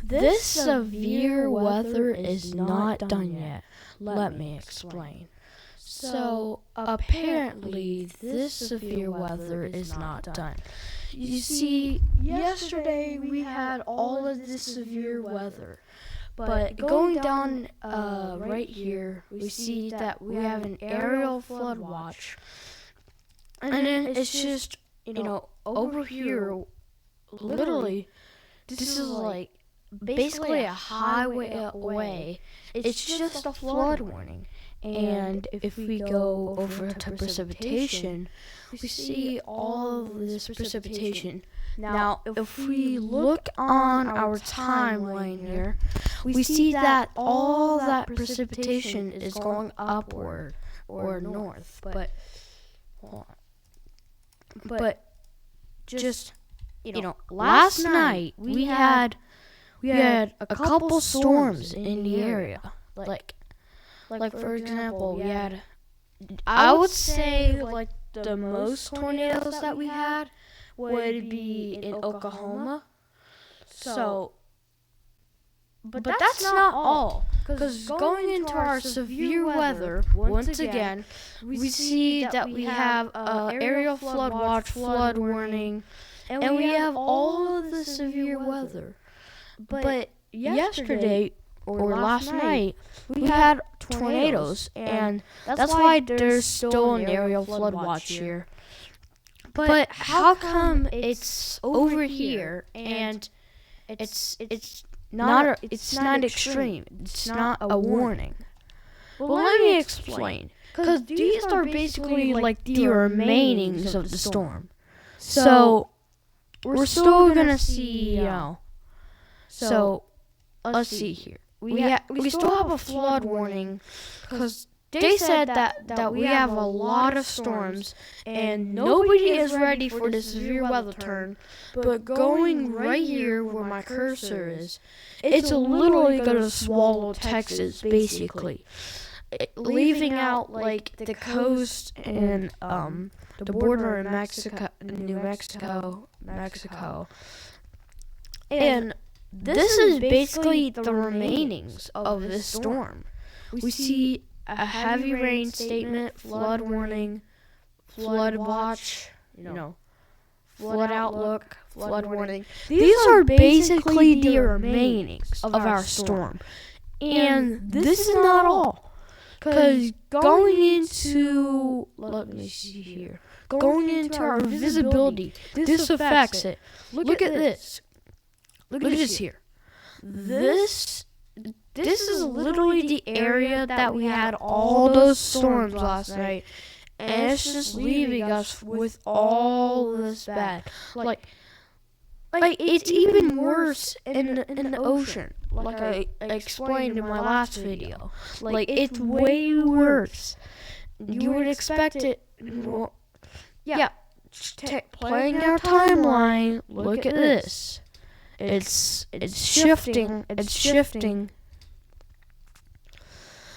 This severe weather is not done yet. Let me explain. So, apparently, this severe weather is not done. You see, yesterday we had all of this severe weather. But going down right here, we see that we have an aerial flood watch. And then it's just, over here, literally, this is like basically a highway away. It's just a flood warning. And if we go over to precipitation, we see all of this precipitation. Now, if we look on our timeline here, we see that all that precipitation is going upward or north. But just last night we had a couple storms in the area. Like for example, we had, I would say like the most tornadoes that we had would be in Oklahoma. So, but that's not all. Because going into our severe weather, once again, we see that we have aerial flood watch, flood warning, and we have all of the severe weather. But yesterday, or last night, we had tornadoes, and that's why there's still an aerial flood watch here. But how come it's over here and it's not extreme? It's not a warning. Well, let me explain. Because these are basically like the remainings of the storm. So we're still gonna see, So let's see here. We still have a flood warning because they said that we have a lot of storms and nobody is ready for the severe weather turn. But going right here where my cursor is, it's literally going to swallow Texas, basically. Leaving out like the coast and the border in Mexico, New Mexico. And this is basically the remainings of this storm. We see a heavy rain statement, flood warning, flood watch, flood outlook, flood warning. These are basically the remainings of our storm. And this is not all. Because going into our visibility, this affects it. Look at this. Look at this here. This is literally the area that we had all those storms last night, and it's just leaving us with all this bad. Like it's even worse in the ocean. Like I explained in my last video. Like it's way worse. You would expect it. Well, playing our timeline. Look at this. It's shifting. It's shifting.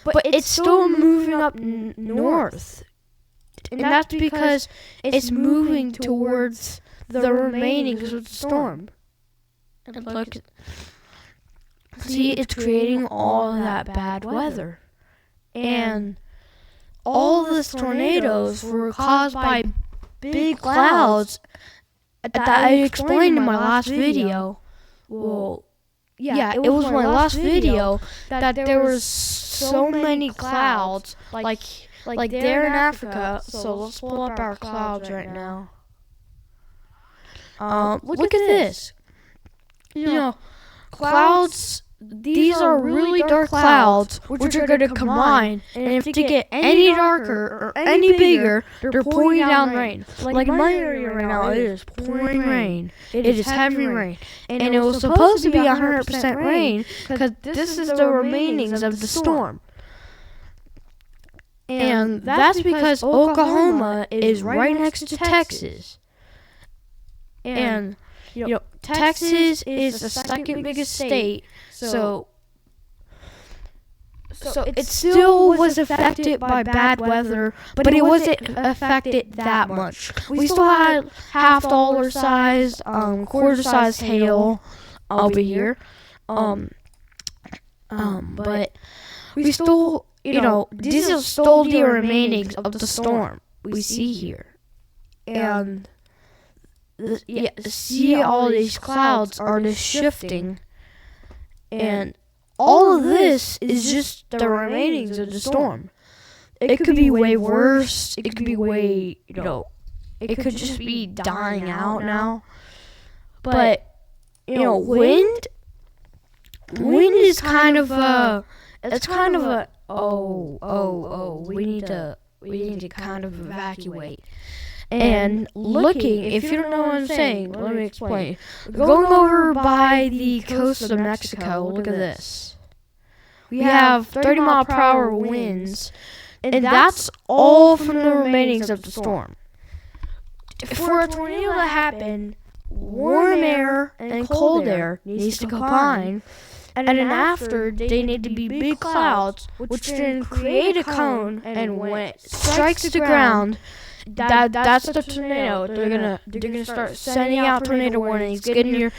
But it's still moving up north. And that's because it's moving towards the remainings of the storm. And look, see, it's creating all that bad weather. And all these tornadoes were caused by big clouds that I explained in my last video. Well, it was my last video that there was so many clouds, like there in Africa. So let's pull up our clouds right now. Look at this. Clouds. These are really dark clouds, which are going to combine, and if they get any darker or any bigger, they're pouring down rain. Like in my area right now, it is pouring rain. It is heavy rain, and it was supposed to be 100% rain because this is the remainings of the storm. And that's because Oklahoma is right next to Texas. And Texas is the second biggest state, so it still was affected by bad weather, but it wasn't affected that much. We still had half dollar size, quarter size hail over here. But we stole, Diesel stole the remainings of the storm we see here. And see all these clouds are just shifting. And all of this is just the remainings of the storm. It could be way worse. It could be way, it could just be dying out now. But, wind is kind of we need to kind of evacuate. And looking, if you don't know what I'm saying, let me explain. Going over by the coast of Mexico, look at this. We have 30-mile-per-hour winds, and that's all from the remainings of the storm. For a tornado to happen, warm air and cold air needs to combine, and then after, they need to be big clouds, which then create a cone, and when it strikes the ground, that's the tornado. They're gonna start sending out tornado warnings. Get in your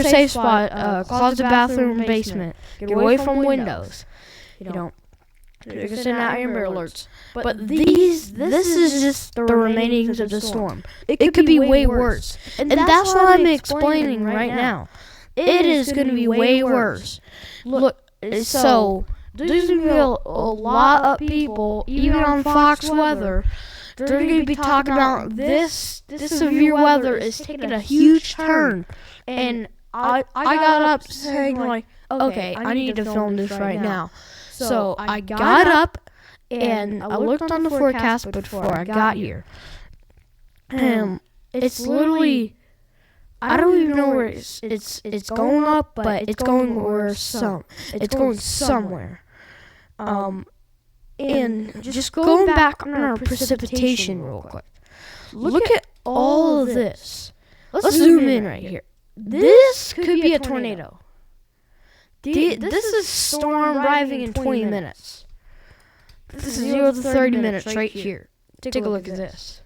safe spot. Closet, bathroom, basement. Get away from windows. They're gonna send out Amber Alerts. But this is just the remainings of the storm. It could be way worse, and that's what I'm explaining right now. It is gonna be way worse. Look, so there's gonna be a lot of people, even on Fox Weather. They're going to be talking about this severe weather is taking a huge turn. And I got up saying, like, okay, I need to film this right now. So I got up and I looked on the forecast before I got here. And it's literally, I don't even know where it's going up, but it's going it's going somewhere. And just going back on our precipitation real quick. Look at all of this. Let's zoom in right here. This could be a tornado. This is storm arriving in 20 minutes. This is 0 to 30 minutes right here. Take a look at this.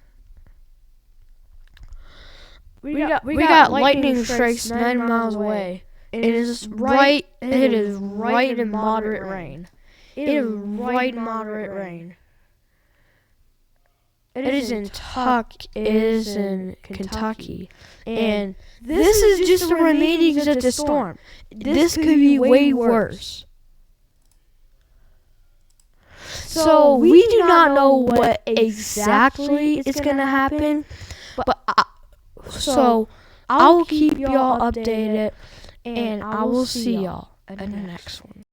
We got lightning strikes 9 miles away. It is right in moderate rain. It is right in moderate rain. It is in Kentucky. And this is just the remainings of the storm. This could be way worse. So we do not know what exactly is going to happen. But so I'll keep y'all updated. And I will see y'all in the next one.